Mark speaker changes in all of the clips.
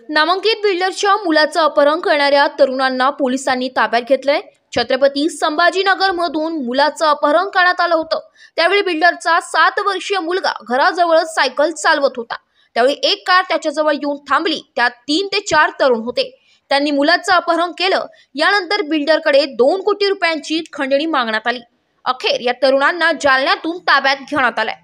Speaker 1: नामांकित बिल्डरच्या मुलाचं अपहरण करणाऱ्या तरुणांना पोलिसांनी ताब्यात घेतलंय। छत्रपती संभाजीनगरमधून मुलाचं अपहरण करण्यात आलं होतं। त्यावेळी बिल्डरचा 7 वर्षीय मुलगा घराजवळच सायकल चालवत होता। त्यावेळी एक कार त्याच्याजवळ येऊन थांबली। त्यात 3 ते 4 तरुण होते। त्यांनी मुलाचं अपहरण केलं। यानंतर बिल्डरकडे 2 कोटी रुपयांची खंडणी मागण्यात आली। अखेर या तरुणांना जालन्यातून ताब्यात घेण्यात आलंय।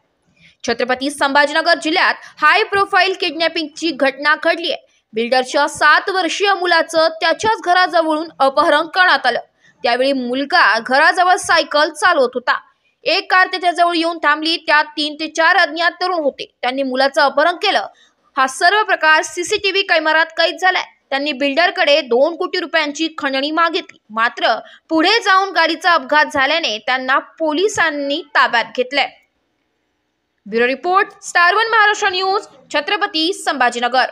Speaker 1: छत्रपती संभाजीनगर जिल्ह्यात हाय प्रोफाईल किडनॅपिंगची घटना घडली आहे। बिल्डरच्या 7 वर्षीय मुलाचं त्याच्याच घराजवळून अपहरण करण्यात आलं। त्यावेळी मुलगा घराजवळ सायकल चालवत होता। एक कार त्याच्याजवळ येऊन थांबली। त्यात 3 ते 4 अज्ञात तरुण होते। त्यांनी मुलाचं अपहरण केलं। हा सर्व प्रकार सीसीटीव्ही कॅमेऱ्यात कैद झालाय। त्यांनी बिल्डरकडे 2 कोटी रुपयांची खंडणी मागितली। मात्र पुढे जाऊन गाडीचा अपघात झाल्याने त्यांना पोलिसांनी ताब्यात घेतलंय। Bureau report, star 1 Maharashtra news, Chhatrapati Sambhajinagar.